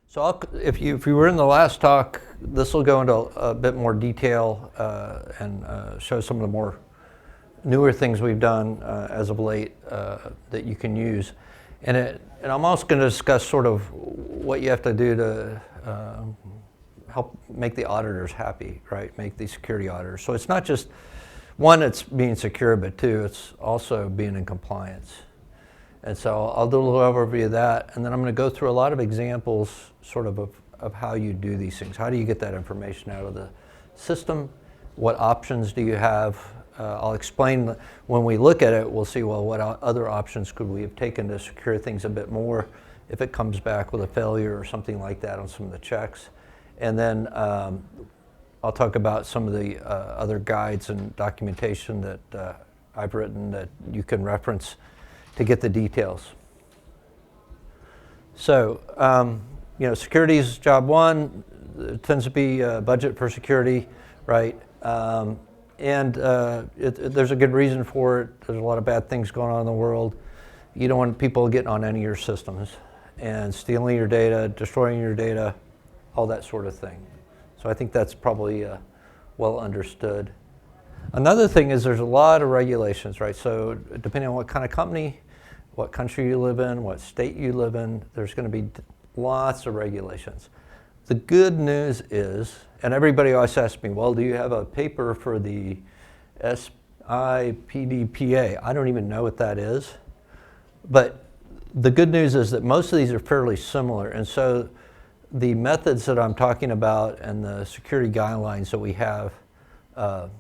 So if you were in the last talk, this will go into a bit more detail and show some of the more newer things we've done as of late that you can use. And I'm also going to discuss sort of what you have to do to help make the auditors happy, right? Make the security auditors. So it's not just, one, it's being secure, but two, it's also being in compliance. And so I'll do a little overview of that, and then I'm going to go through a lot of examples sort of how you do these things. How do you get that information out of the system? What options do you have? I'll explain, when we look at it, we'll see, well, what other options could we have taken to secure things a bit more if it comes back with a failure or something like that on some of the checks. And then I'll talk about some of the other guides and documentation that I've written that you can reference to get the details. So, security is job one. It tends to be budget for security, right? There's a good reason for it. There's a lot of bad things going on in the world. You don't want people getting on any of your systems and stealing your data, destroying your data, all that sort of thing. So I think that's probably well understood. Another thing is there's a lot of regulations, right? So depending on what kind of company, what country you live in, what state you live in, there's going to be lots of regulations. The good news is, and everybody always asks me, well, do you have a paper for the SIPDPA? I don't even know what that is. But the good news is that most of these are fairly similar. And so the methods that I'm talking about and the security guidelines that we have are,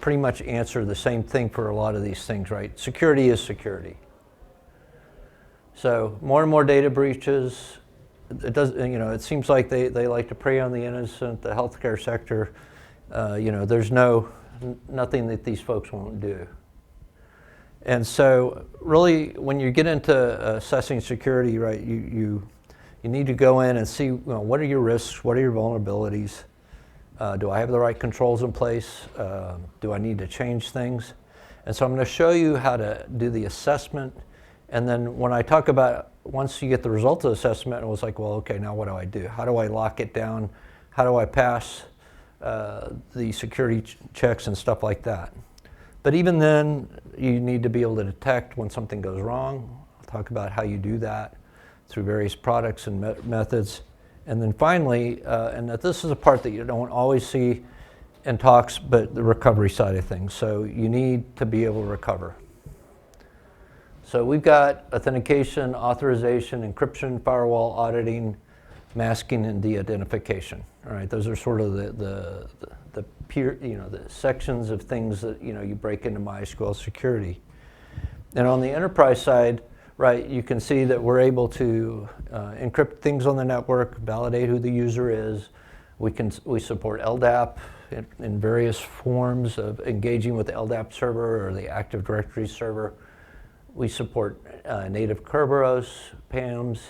pretty much answer the same thing for a lot of these things, right? Security is security. So more and more data breaches. It seems like they like to prey on the innocent. The healthcare sector, there's nothing that these folks won't do. And so really, when you get into assessing security, right, you need to go in and see, what are your risks, what are your vulnerabilities, do I have the right controls in place, do I need to change things? And so I'm going to show you how to do the assessment. And then when I talk about, once you get the result of the assessment, it was like, well, okay, now what do I do? How do I lock it down? How do I pass the security checks and stuff like that? But even then, you need to be able to detect when something goes wrong. I'll talk about how you do that through various products and methods. And then finally, and this is a part that you don't always see in talks, but the recovery side of things. So you need to be able to recover. So we've got authentication, authorization, encryption, firewall, auditing, masking, and de-identification. All right, those are sort of the peer, the sections of things that you break into MySQL security. And on the enterprise side, right, you can see that we're able to encrypt things on the network, validate who the user is. We support LDAP in various forms of engaging with the LDAP server or the Active Directory server. We support native Kerberos, PAMs,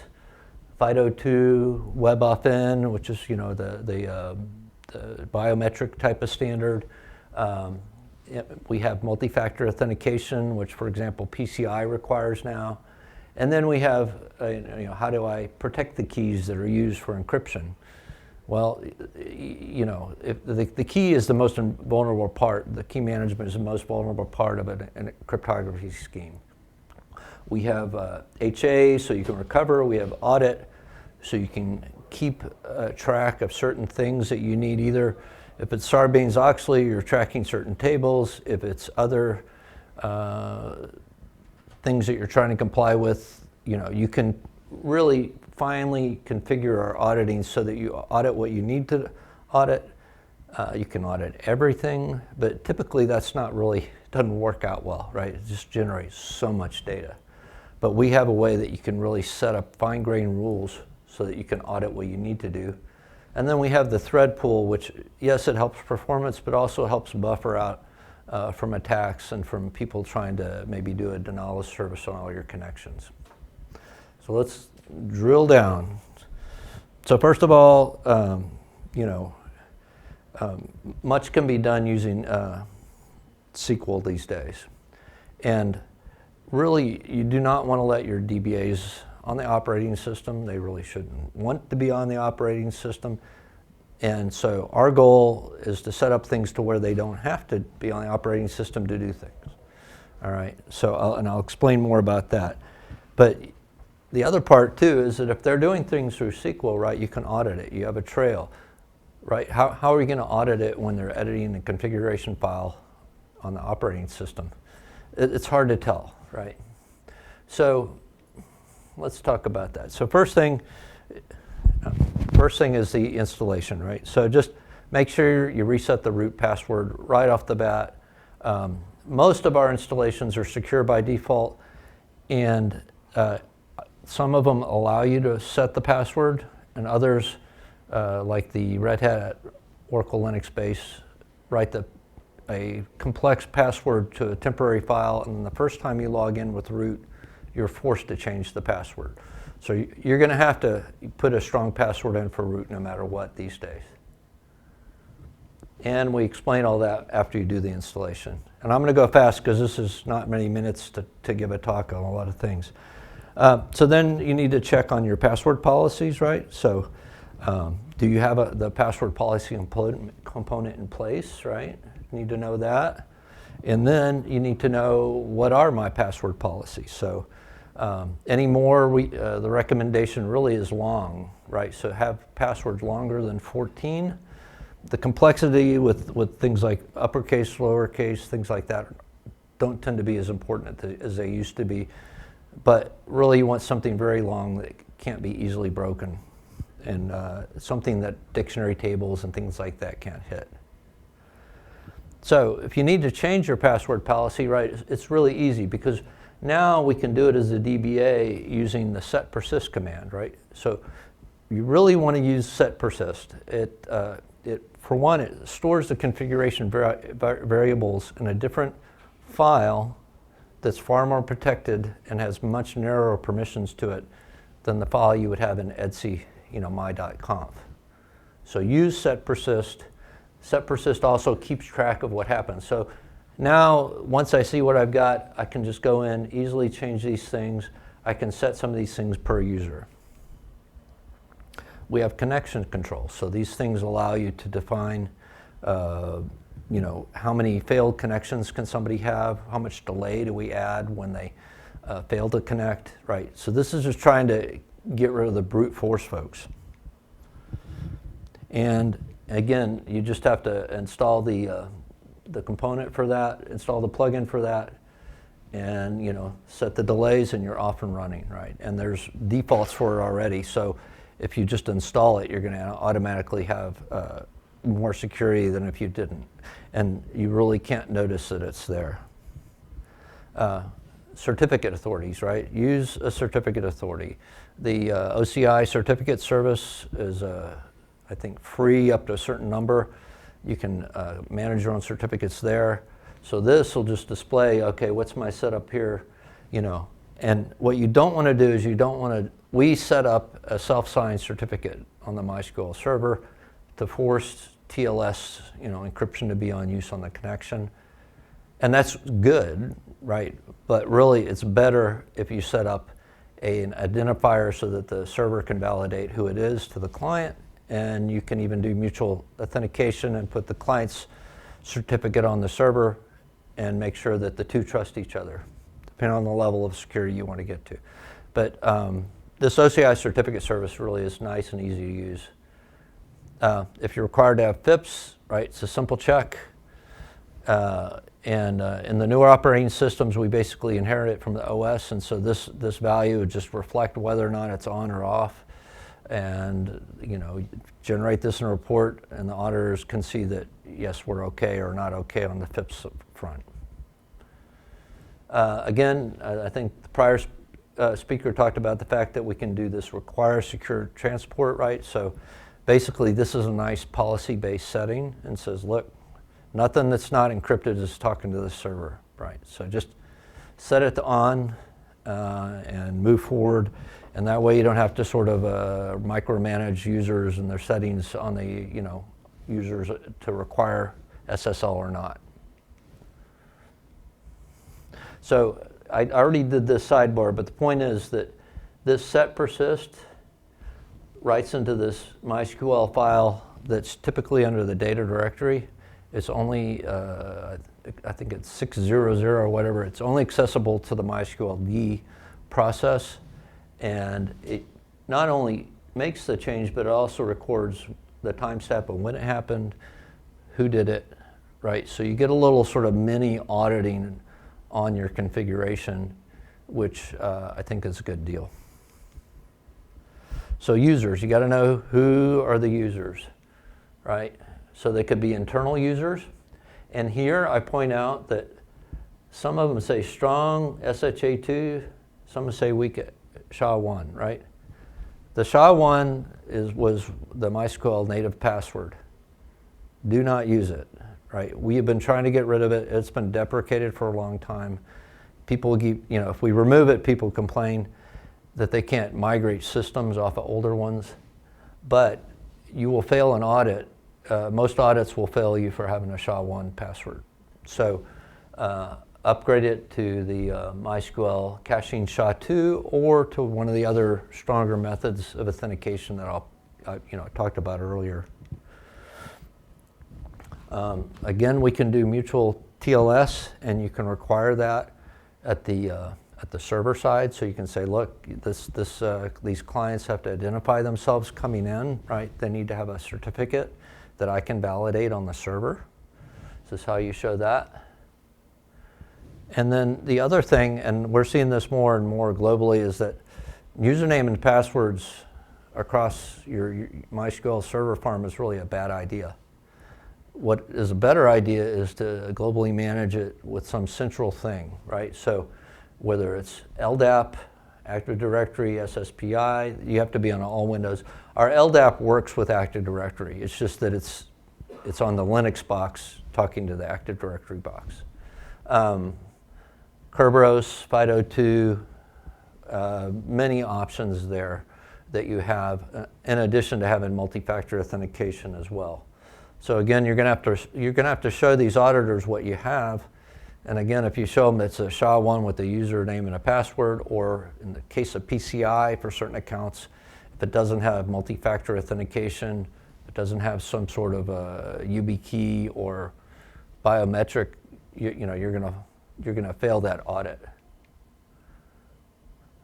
FIDO2, WebAuthn, which is the biometric type of standard. We have multi-factor authentication, which, for example, PCI requires now. And then we have, how do I protect the keys that are used for encryption? Well, if the key is the most vulnerable part. The key management is the most vulnerable part of a cryptography scheme. We have HA, so you can recover. We have audit, so you can keep track of certain things that you need. Either if it's Sarbanes-Oxley, you're tracking certain tables. If it's other things that you're trying to comply with, you can really finely configure our auditing so that you audit what you need to audit. You can audit everything, but typically that's doesn't work out well, right? It just generates so much data. But we have a way that you can really set up fine-grained rules so that you can audit what you need to do. And then we have the thread pool, which, yes, it helps performance, but also helps buffer out from attacks and from people trying to maybe do a denial of service on all your connections. So let's drill down. So first of all, much can be done using SQL these days. And really, you do not want to let your DBAs on the operating system. They really shouldn't want to be on the operating system. And so our goal is to set up things to where they don't have to be on the operating system to do things. All right, so I'll explain more about that. But the other part too is that if they're doing things through SQL, right, you can audit it. You have a trail, right? How are you going to audit it when they're editing the configuration file on the operating system? It's hard to tell, right? So let's talk about that. So first thing is the installation, right? So just make sure you reset the root password right off the bat. Most of our installations are secure by default, and some of them allow you to set the password, and others, like the Red Hat Oracle Linux base, write a complex password to a temporary file, and the first time you log in with root, you're forced to change the password. So you're going to have to put a strong password in for root no matter what these days. And we explain all that after you do the installation. And I'm going to go fast because this is not many minutes to give a talk on a lot of things. So then you need to check on your password policies, right? So do you have the password policy component in place, right? You need to know that. And then you need to know what are my password policies. So anymore, the recommendation really is long, right? So have passwords longer than 14. The complexity with things like uppercase, lowercase, things like that don't tend to be as important as they used to be. But really you want something very long that can't be easily broken, and something that dictionary tables and things like that can't hit. So if you need to change your password policy, right, it's really easy because now we can do it as a DBA using the set persist command, right? So you really want to use set persist. For one, it stores the configuration variables in a different file that's far more protected and has much narrower permissions to it than the file you would have in etc, my.conf. So use set persist. Set persist also keeps track of what happens. So now, once I see what I've got, I can just go in, easily change these things. I can set some of these things per user. We have connection control. So these things allow you to define, how many failed connections can somebody have? How much delay do we add when they fail to connect, right? So this is just trying to get rid of the brute force folks. And again, you just have to install the component for that, install the plugin for that, and set the delays, and you're off and running, right? And there's defaults for it already. So if you just install it, you're going to automatically have more security than if you didn't. And you really can't notice that it's there. Certificate authorities, right? Use a certificate authority. The OCI certificate service is, I think, free up to a certain number. You can manage your own certificates there. So this will just display, okay, what's my setup here, And what you don't want to do is we set up a self-signed certificate on the MySQL server to force TLS, encryption to be on use on the connection. And that's good, right? But really it's better if you set up an identifier so that the server can validate who it is to the client, and you can even do mutual authentication and put the client's certificate on the server and make sure that the two trust each other, depending on the level of security you want to get to. But this OCI certificate service really is nice and easy to use. If you're required to have FIPS, right, it's a simple check. And in the newer operating systems, we basically inherit it from the OS, and so this value would just reflect whether or not it's on or off. And generate this in a report, and the auditors can see that yes, we're okay or not okay on the FIPS front. Again, I think the prior speaker talked about the fact that we can do this require secure transport, right? So basically this is a nice policy-based setting and says, look, nothing that's not encrypted is talking to the server, right? So just set it to on and move forward, and that way you don't have to sort of micromanage users and their settings on the users to require SSL or not. So I already did this sidebar, but the point is that This set persist writes into this MySQL file that's typically under the data directory. It's only, I think it's 600 or whatever. It's only accessible to the MySQL process. And it not only makes the change, but it also records the timestamp of when it happened, who did it, right? So you get a little sort of mini auditing on your configuration, which I think is a good deal. So users, you got to know who are the users, right? So they could be internal users. And here I point out that some of them say strong SHA-2, some say weak SHA-1, right? The SHA-1 was the MySQL native password. Do not use it, right? We have been trying to get rid of it. It's been deprecated for a long time. People keep, if we remove it, people complain that they can't migrate systems off of older ones. But you will fail an audit. Most audits will fail you for having a SHA-1 password. So upgrade it to the MySQL caching SHA-2 or to one of the other stronger methods of authentication that I talked about earlier. Again, we can do mutual TLS, and you can require that at the server side. So you can say, look, these clients have to identify themselves coming in, right? They need to have a certificate that I can validate on the server. This is how you show that. And then the other thing, and we're seeing this more and more globally, is that username and passwords across your MySQL server farm is really a bad idea. What is a better idea is to globally manage it with some central thing, right? So whether it's LDAP, Active Directory, SSPI, you have to be on all Windows. Our LDAP works with Active Directory. It's just that it's on the Linux box talking to the Active Directory box. Kerberos, FIDO2, many options there that you have, in addition to having multi-factor authentication as well. So again, you're going to have to show these auditors what you have. And again, if you show them it's a SHA-1 with a username and a password, or in the case of PCI for certain accounts, if it doesn't have multi-factor authentication, it doesn't have some sort of a YubiKey or biometric, you're going to fail that audit.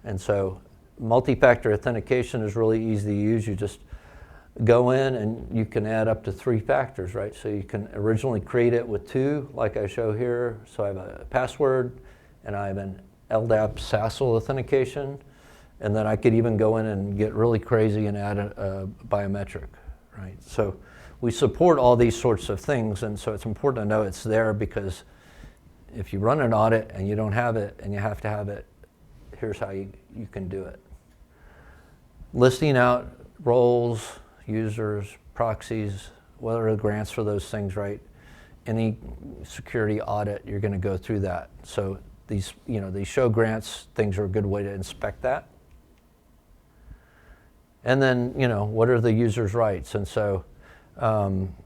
And so multi-factor authentication is really easy to use. You just go in and you can add up to 3 factors, right? So you can originally create it with 2, like I show here. So I have a password and I have an LDAP SASL authentication. And then I could even go in and get really crazy and add a biometric, right? So we support all these sorts of things. And so it's important to know it's there, because if you run an audit and you don't have it and you have to have it, here's how you can do it. Listing out roles, users, proxies, what are the grants for those things, right? Any security audit, you're going to go through that. So these show grants things are a good way to inspect that. And then, what are the user's rights? And so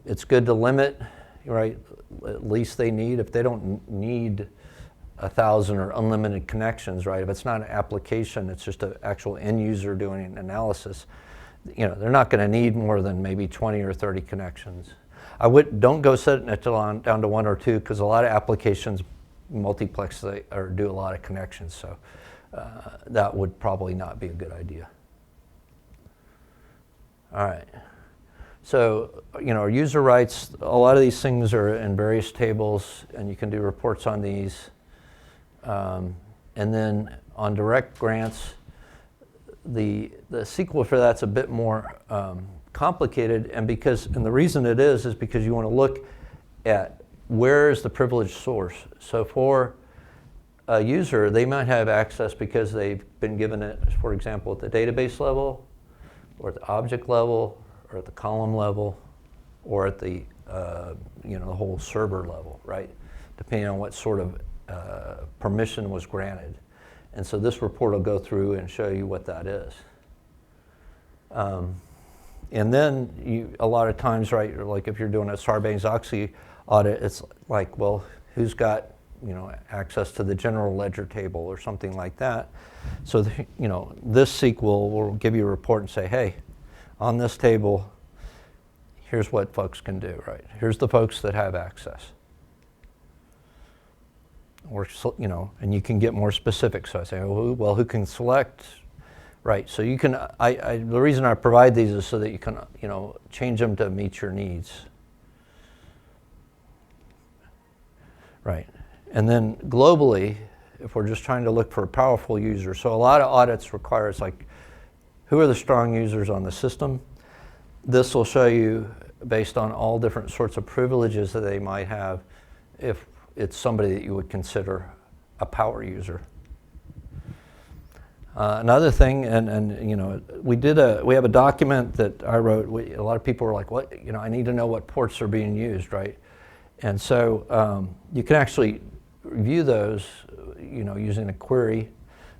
it's good to limit, right? At least they need, if they don't need 1,000 or unlimited connections, right? If it's not an application, it's just an actual end user doing an analysis, they're not going to need more than maybe 20 or 30 connections. Don't go setting it down to 1 or 2, because a lot of applications multiplex or do a lot of connections. So that would probably not be a good idea. All right. So, our user rights, a lot of these things are in various tables, and you can do reports on these. And then on direct grants, the SQL for that's a bit more complicated, and the reason it is because you want to look at where is the privileged source. So for a user, they might have access because they've been given it, for example, at the database level, or at the object level, or at the column level, or at the the whole server level, right? Depending on what sort of permission was granted. And so this report will go through and show you what that is. And then a lot of times, right, like if you're doing a Sarbanes-Oxley audit, it's like, well, who's got access to the general ledger table or something like that. So, this SQL will give you a report and say, hey, on this table, here's what folks can do, right? Here's the folks that have access. Or, and you can get more specific. So I say, well, who can select? Right, so you can, the reason I provide these is so that you can, change them to meet your needs. Right, and then globally, if we're just trying to look for a powerful user, so a lot of audits require, it's like, who are the strong users on the system? This will show you, based on all different sorts of privileges that they might have, if it's somebody that you would consider a power user. Another thing, we have a document that I wrote. A lot of people were like, "What? I need to know what ports are being used, right?" And so you can actually review those, using a query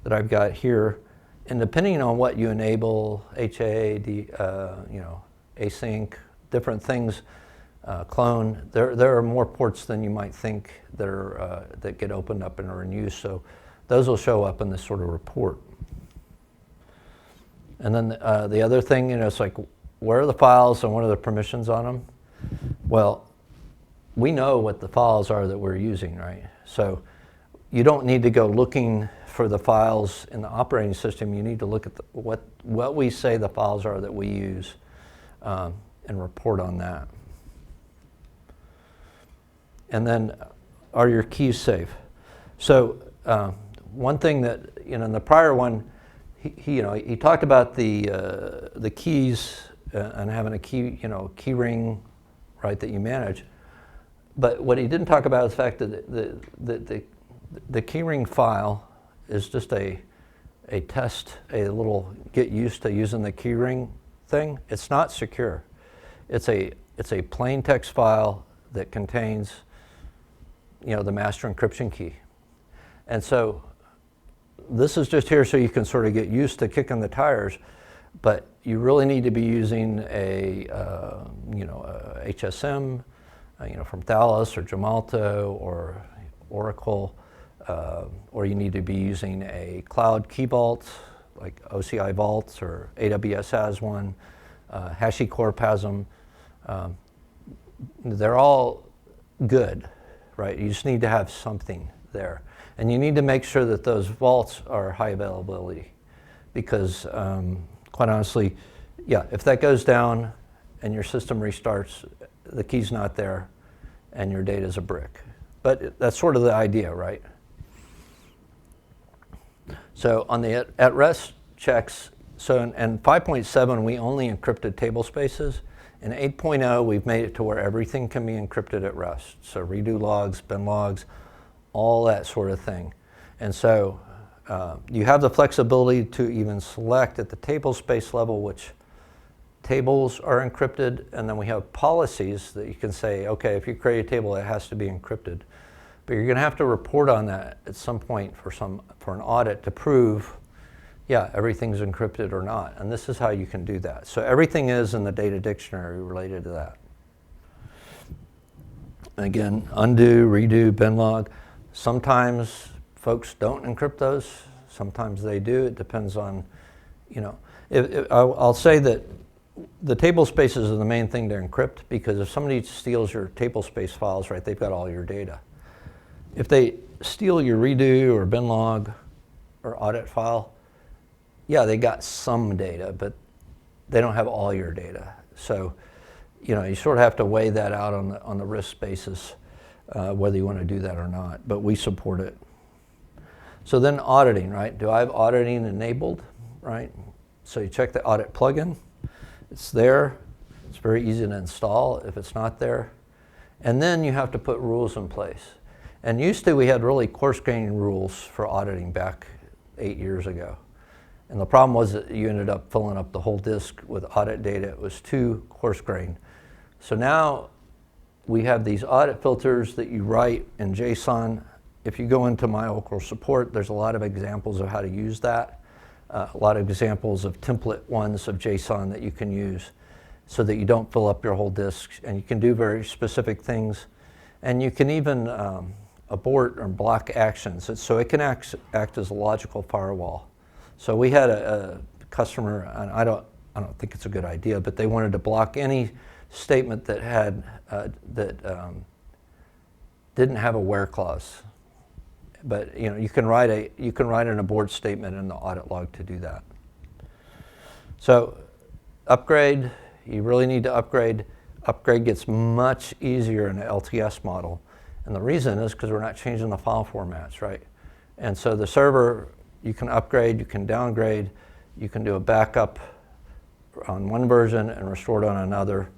that I've got here. And depending on what you enable, HA, async, different things, clone, there are more ports than you might think that get opened up and are in use. So those will show up in this sort of report. And then the other thing, it's like, where are the files and what are the permissions on them? Well, we know what the files are that we're using, right? So you don't need to go looking for the files in the operating system. You need to look at what we say the files are that we use and report on that. And then, are your keys safe? So one thing that, in the prior one, he talked about the keys and having a key ring, right, that you manage. But what he didn't talk about is the fact that the keyring file is just a test, a little get used to using the keyring thing. It's not secure. It's a plain text file that contains, the master encryption key. And so this is just here so you can sort of get used to kicking the tires, but you really need to be using a HSM, from Thales or Gemalto or Oracle, or you need to be using a cloud key vault like OCI Vault, or AWS has one, HashiCorp has them. They're all good, right? You just need to have something there. And you need to make sure that those vaults are high availability, because quite honestly, if that goes down and your system restarts, the key's not there and your data's a brick. But that's sort of the idea, right? So on the at rest checks, so in 5.7 we only encrypted table spaces. In 8.0 we've made it to where everything can be encrypted at rest. So redo logs, bin logs, all that sort of thing. And so you have the flexibility to even select at the table space level which tables are encrypted, and then we have policies that you can say, okay, if you create a table, it has to be encrypted. But you're going to have to report on that at some point for an audit to prove, everything's encrypted or not. And this is how you can do that. So everything is in the data dictionary related to that. Again, undo, redo, bin log. Sometimes folks don't encrypt those. Sometimes they do. It depends on, I'll say that the table spaces are the main thing to encrypt, because if somebody steals your table space files, right, they've got all your data. If they steal your redo or bin log or audit file, they got some data, but they don't have all your data. So, you sort of have to weigh that out on the risk basis, whether you want to do that or not, but we support it. So then auditing, right? Do I have auditing enabled, right? So you check the audit plugin. It's there. It's very easy to install if it's not there. And then you have to put rules in place. And used to, we had really coarse-grained rules for auditing back 8 years ago. And the problem was that you ended up filling up the whole disk with audit data. It was too coarse-grained. So now we have these audit filters that you write in JSON. If you go into My Oracle Support, there's a lot of examples of how to use that. A lot of examples of template ones of JSON that you can use so that you don't fill up your whole disk, and you can do very specific things. And you can even abort or block actions. So it can act as a logical firewall. So we had a customer, and I don't think it's a good idea, but they wanted to block any statement that had didn't have a where clause. But you can write an abort statement in the audit log to do that. So upgrade, you really need to upgrade. Upgrade gets much easier in the LTS model. And the reason is because we're not changing the file formats, right? And so the server, you can upgrade, you can downgrade, you can do a backup on one version and restore it on another.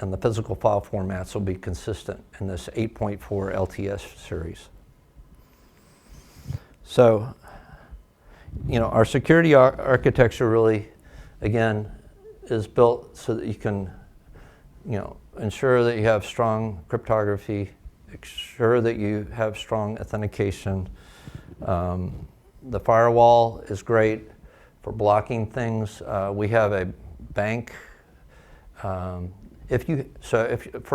And the physical file formats will be consistent in this 8.4 LTS series. So, our security architecture really, again, is built so that you can, ensure that you have strong cryptography, ensure that you have strong authentication. The firewall is great for blocking things. We have a bank. For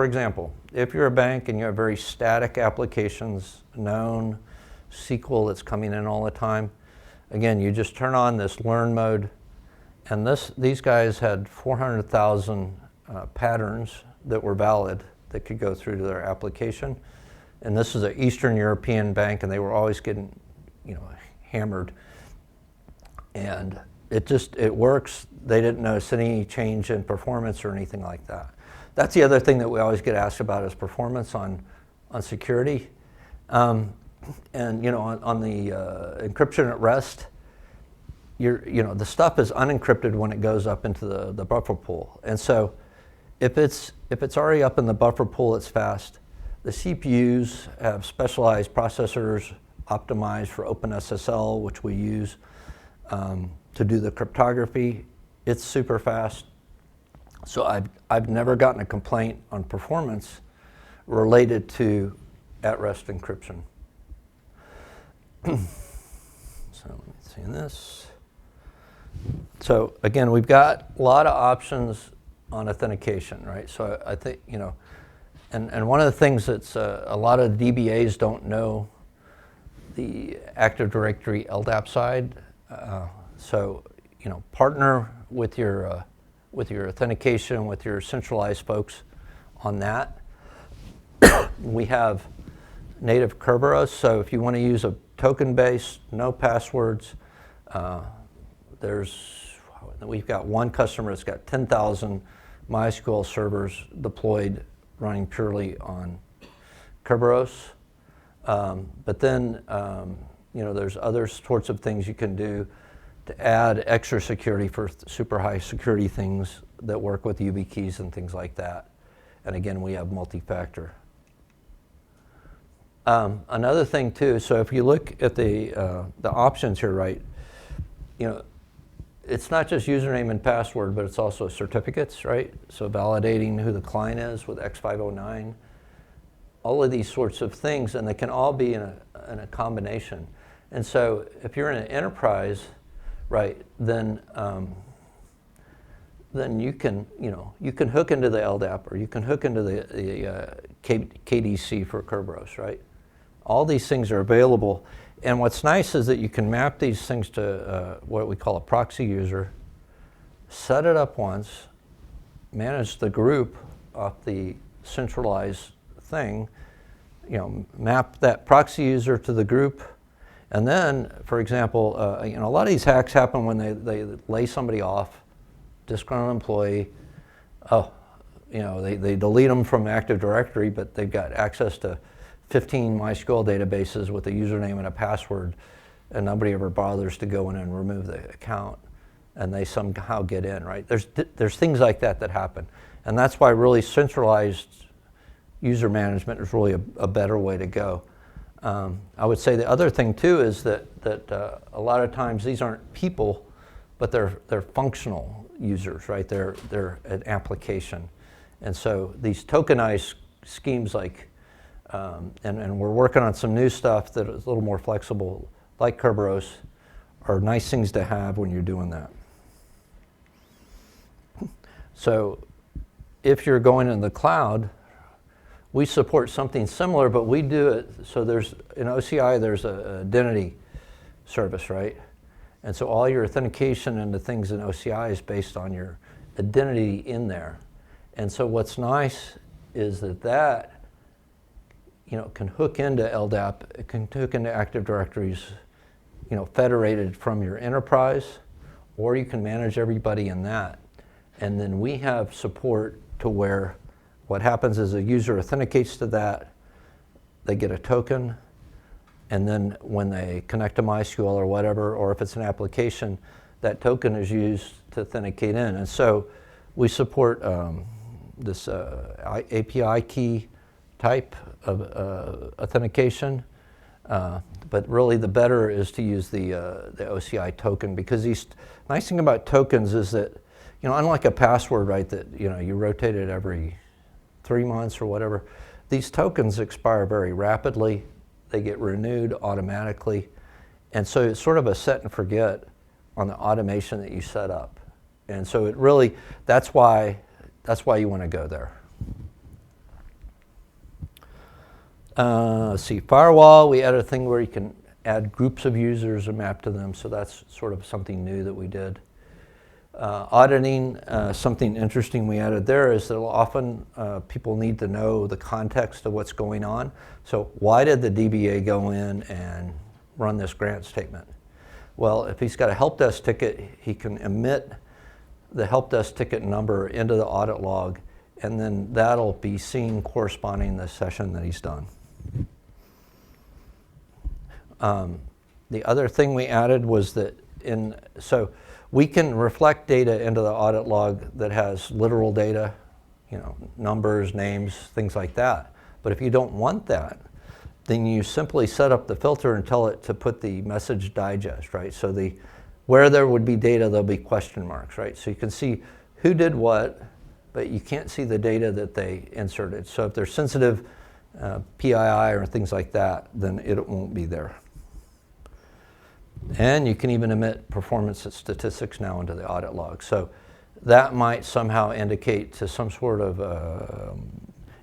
example, if you're a bank and you have very static applications, known SQL that's coming in all the time, again, you just turn on this learn mode, and these guys had 400,000 patterns that were valid that could go through to their application. And this is an Eastern European bank, and they were always getting, hammered. And it works. They didn't notice any change in performance or anything like that. That's the other thing that we always get asked about is performance on security. And on the encryption at rest, the stuff is unencrypted when it goes up into the buffer pool. And so if it's already up in the buffer pool, it's fast. The CPUs have specialized processors optimized for OpenSSL, which we use to do the cryptography. It's super fast. So I've never gotten a complaint on performance related to at-rest encryption. So let me see this. So again, we've got a lot of options on authentication, right? So I think, and one of the things that's a lot of DBAs don't know the Active Directory LDAP side. So partner with your authentication, with your centralized folks on that. We have native Kerberos, so if you want to use a token-based, no passwords, we've got one customer that's got 10,000 MySQL servers deployed running purely on Kerberos. But then, there's other sorts of things you can do to add extra security for super high security things that work with YubiKeys and things like that. And again, we have multi-factor. Another thing too, so if you look at the options here, right, it's not just username and password, but it's also certificates, right? So validating who the client is with X509, all of these sorts of things, and they can all be in a combination. And so if you're in an enterprise, right, then you can hook into the LDAP, or you can hook into the KDC for Kerberos, right? All these things are available. And what's nice is that you can map these things to what we call a proxy user, set it up once, manage the group off the centralized thing, map that proxy user to the group. And then, for example, a lot of these hacks happen when they lay somebody off, disgruntled employee. They delete them from Active Directory, but they've got access to 15 MySQL databases with a username and a password, and nobody ever bothers to go in and remove the account, and they somehow get in, right? There's things like that happen, and that's why really centralized user management is really a better way to go. I would say the other thing too is that a lot of times these aren't people, but they're functional users, right? They're an application, and so these tokenized schemes like and we're working on some new stuff that is a little more flexible, like Kerberos, are nice things to have when you're doing that. So if you're going in the cloud, we support something similar, but we do it, so in OCI, there's an identity service, right? And so all your authentication and the things in OCI is based on your identity in there. And so what's nice is that can hook into LDAP, it can hook into Active Directories, federated from your enterprise, or you can manage everybody in that. And then we have support to where what happens is a user authenticates to that, they get a token, and then when they connect to MySQL or whatever, or if it's an application, that token is used to authenticate in. And so we support this API key type of authentication, but really the better is to use the OCI token, because nice thing about tokens is that, unlike a password, right, that you rotate it every 3 months or whatever, these tokens expire very rapidly. They get renewed automatically, and so it's sort of a set and forget on the automation that you set up. And so it really, that's why you want to go there. Let's see, firewall, we added a thing where you can add groups of users and map to them, so that's sort of something new that we did. Auditing, something interesting we added there is that often people need to know the context of what's going on. So why did the DBA go in and run this grant statement? Well, if he's got a help desk ticket, he can emit the help desk ticket number into the audit log, and then that'll be seen corresponding the session that he's done. The other thing we added was that so we can reflect data into the audit log that has literal data, numbers, names, things like that. But if you don't want that, then you simply set up the filter and tell it to put the message digest, right? So where there would be data, there'll be question marks, right? So you can see who did what, but you can't see the data that they inserted. So if they're sensitive PII or things like that, then it won't be there. And you can even emit performance statistics now into the audit log. So that might somehow indicate to some sort of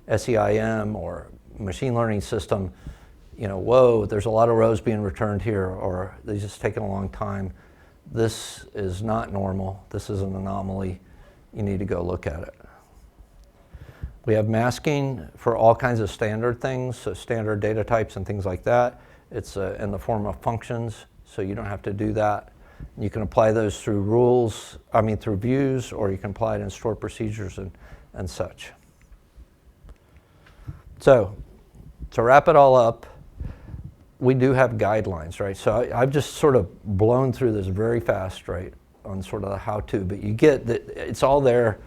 SEIM or machine learning system, whoa, there's a lot of rows being returned here, or they're just taking a long time. This is not normal. This is an anomaly. You need to go look at it. We have masking for all kinds of standard things, so standard data types and things like that. It's in the form of functions, so you don't have to do that. You can apply those through through views, or you can apply it in stored procedures and such. So to wrap it all up, we do have guidelines, right? So I've just sort of blown through this very fast, right, on sort of the how-to, but you get that it's all there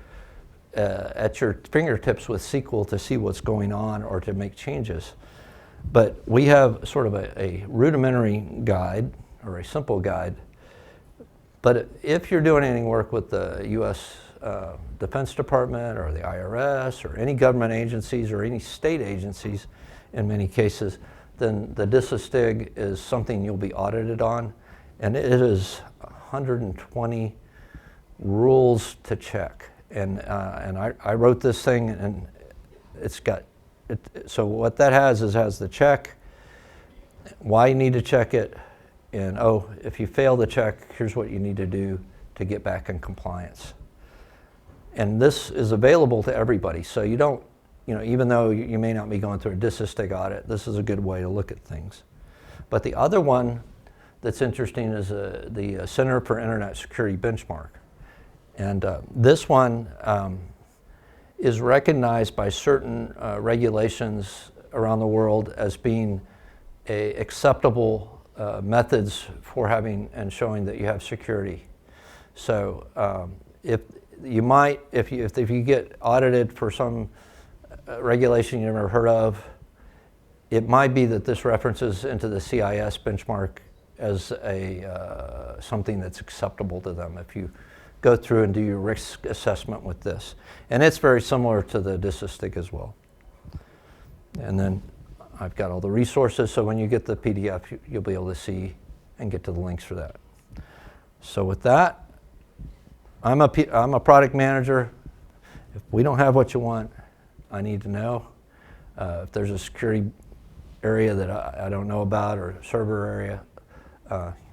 at your fingertips with SQL to see what's going on or to make changes. But we have sort of a rudimentary guide, or a simple guide. But if you're doing any work with the U.S. Defense Department or the IRS or any government agencies or any state agencies in many cases, then the DISASTIG is something you'll be audited on. And it is 120 rules to check. And I wrote this thing, and it's got, so what that has the check, why you need to check it, and if you fail the check, here's what you need to do to get back in compliance. And this is available to everybody, so you don't, even though you may not be going through a DISASTIG audit, this is a good way to look at things. But the other one that's interesting is the Center for Internet Security Benchmark. And this one is recognized by certain regulations around the world as being acceptable methods for having and showing that you have security. So if you get audited for some regulation you never heard of, it might be that this references into the CIS benchmark as something that's acceptable to them if you go through and do your risk assessment with this. And it's very similar to the DISASTIG as well. And then I've got all the resources, so when you get the PDF, you'll be able to see and get to the links for that. So with that, I'm a product manager. If we don't have what you want, I need to know. If there's a security area that I don't know about, or a server area,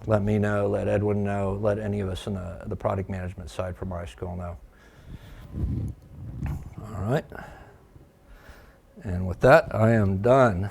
let me know, let Edwin know, let any of us in the product management side from my school know. All right. And with that, I am done.